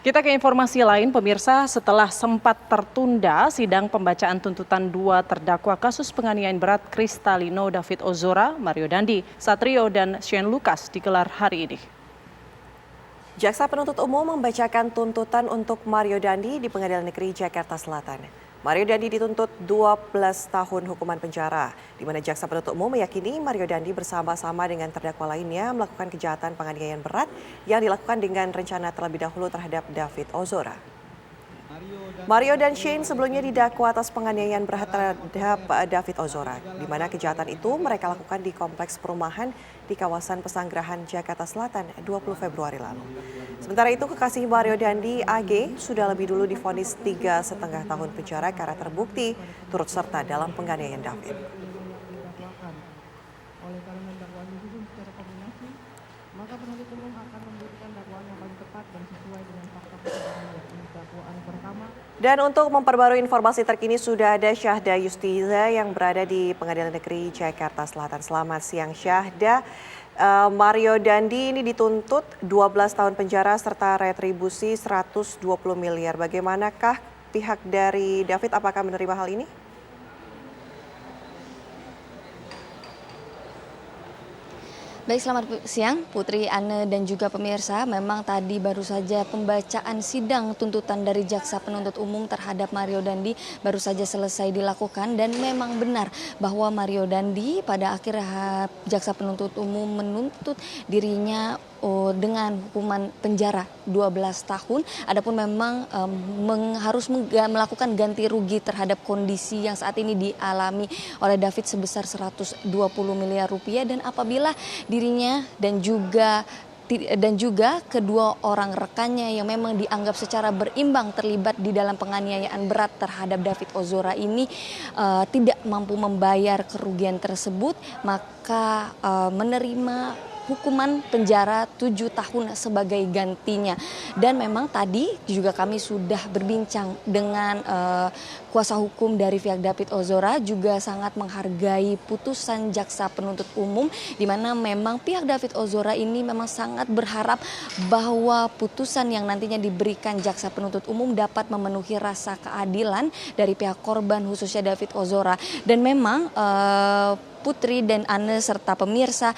Kita ke informasi lain, pemirsa. Setelah sempat tertunda, sidang pembacaan tuntutan dua terdakwa kasus penganiayaan berat Kristalino David Ozora, Mario Dandi, Satrio, dan Shane Lucas digelar hari ini. Jaksa penuntut umum membacakan tuntutan untuk Mario Dandi di Pengadilan Negeri Jakarta Selatan. Mario Dandi dituntut 12 tahun hukuman penjara, di mana jaksa penuntut umum meyakini Mario Dandi bersama-sama dengan terdakwa lainnya melakukan kejahatan penganiayaan berat yang dilakukan dengan rencana terlebih dahulu terhadap David Ozora. Mario dan Shane sebelumnya didakwa atas penganiayaan berat terhadap David Ozora, di mana kejahatan itu mereka lakukan di kompleks perumahan di kawasan Pesanggerahan, Jakarta Selatan 20 Februari lalu. Sementara itu, kekasih Mario Dandi, AG, sudah lebih dulu divonis 3,5 tahun penjara karena terbukti turut serta dalam penganiayaan David. Maka penuntut umum akan memberikan dakwaan yang paling tepat dan sesuai dengan fakta persidangan yakni dakwaan pertama. Dan untuk memperbarui informasi terkini sudah ada Syahda Yustiza yang berada di Pengadilan Negeri Jakarta Selatan. Selamat siang Syahda. Mario Dandi ini dituntut 12 tahun penjara serta retribusi 120 miliar. Bagaimanakah pihak dari David, apakah menerima hal ini? Baik, selamat siang Putri, Anne, dan juga pemirsa. Memang tadi baru saja pembacaan sidang tuntutan dari Jaksa Penuntut Umum terhadap Mario Dandi baru saja selesai dilakukan. Dan memang benar bahwa Mario Dandi pada akhirnya Jaksa Penuntut Umum menuntut dirinya dengan hukuman penjara 12 tahun. Adapun memang harus melakukan ganti rugi terhadap kondisi yang saat ini dialami oleh David sebesar 120 miliar rupiah. Dan apabila dirinya dan juga kedua orang rekannya yang memang dianggap secara berimbang terlibat di dalam penganiayaan berat terhadap David Ozora ini tidak mampu membayar kerugian tersebut, maka menerima hukuman penjara 7 tahun sebagai gantinya. Dan memang tadi juga kami sudah berbincang dengan kuasa hukum dari pihak David Ozora, juga sangat menghargai putusan Jaksa Penuntut Umum, di mana memang pihak David Ozora ini memang sangat berharap bahwa putusan yang nantinya diberikan Jaksa Penuntut Umum dapat memenuhi rasa keadilan dari pihak korban, khususnya David Ozora. Dan memang Putri dan Anne serta pemirsa,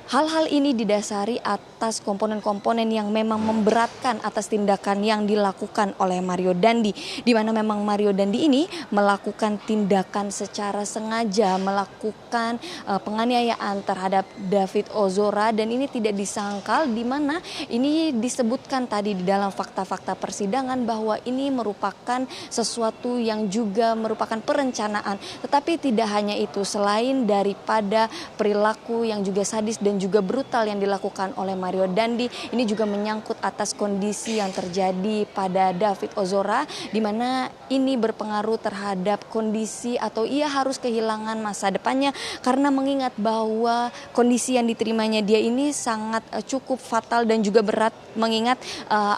hal-hal ini didasari atas komponen-komponen yang memang memberatkan atas tindakan yang dilakukan oleh Mario Dandi, di mana memang Mario Dandi ini melakukan tindakan secara sengaja, melakukan penganiayaan terhadap David Ozora, dan ini tidak disangkal, di mana ini disebutkan tadi di dalam fakta-fakta persidangan bahwa ini merupakan sesuatu yang juga merupakan perencanaan. Tetapi tidak hanya itu, selain daripada perilaku yang juga sadis dan juga brutal yang dilakukan oleh Mario Dandi, ini juga menyangkut atas kondisi yang terjadi pada David Ozora, di mana ini berpengaruh terhadap kondisi atau ia harus kehilangan masa depannya, karena mengingat bahwa kondisi yang diterimanya dia ini sangat cukup fatal dan juga berat, mengingat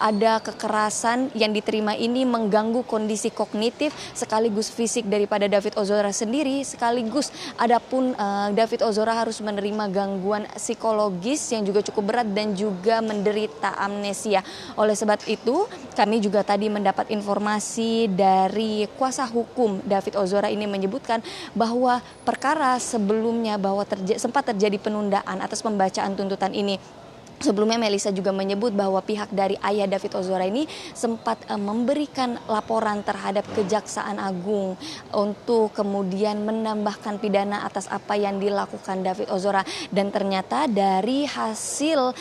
ada kekerasan yang diterima ini mengganggu kondisi kognitif sekaligus fisik daripada David Ozora sendiri, sekaligus adapun David Ozora harus menerima gangguan psikologis yang juga cukup berat dan juga menderita amnesia. Oleh sebab itu, kami juga tadi mendapat informasi dari kuasa hukum David Ozora ini menyebutkan bahwa perkara sebelumnya bahwa sempat terjadi penundaan atas pembacaan tuntutan ini. Sebelumnya Melisa juga menyebut bahwa pihak dari ayah David Ozora ini sempat memberikan laporan terhadap Kejaksaan Agung untuk kemudian menambahkan pidana atas apa yang dilakukan David Ozora. Dan ternyata dari hasil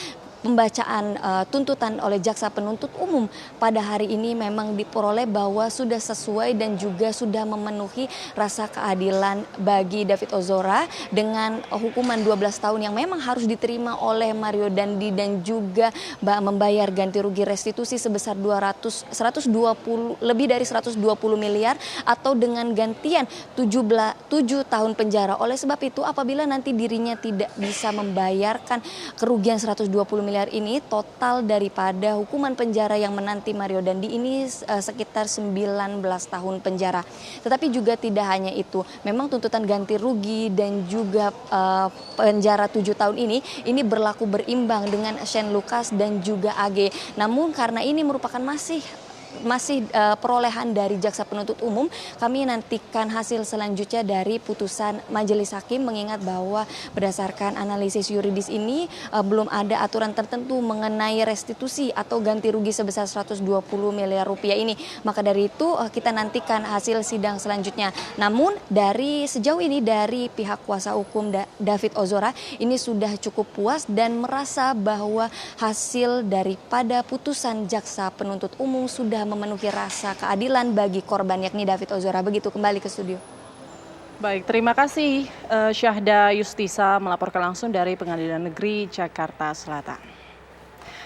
pembacaan tuntutan oleh Jaksa Penuntut Umum pada hari ini memang diperoleh bahwa sudah sesuai dan juga sudah memenuhi rasa keadilan bagi David Ozora dengan hukuman 12 tahun yang memang harus diterima oleh Mario Dandi, dan juga membayar ganti rugi restitusi sebesar lebih dari 120 miliar atau dengan gantian 7 tahun penjara. Oleh sebab itu, apabila nanti dirinya tidak bisa membayarkan kerugian 120 miliar miliar ini, total daripada hukuman penjara yang menanti Mario Dandi ini sekitar 19 tahun penjara. Tetapi juga tidak hanya itu, memang tuntutan ganti rugi dan juga penjara 7 tahun ini berlaku berimbang dengan Shane Lucas dan juga AG. Namun karena ini merupakan masih perolehan dari jaksa penuntut umum, kami nantikan hasil selanjutnya dari putusan majelis hakim, mengingat bahwa berdasarkan analisis yuridis ini belum ada aturan tertentu mengenai restitusi atau ganti rugi sebesar 120 miliar rupiah ini. Maka dari itu kita nantikan hasil sidang selanjutnya. Namun dari sejauh ini dari pihak kuasa hukum David Ozora ini sudah cukup puas dan merasa bahwa hasil daripada putusan jaksa penuntut umum sudah memenuhi rasa keadilan bagi korban, yakni David Ozora. Begitu, kembali ke studio. Baik, terima kasih Syahda Yustisa melaporkan langsung dari Pengadilan Negeri Jakarta Selatan.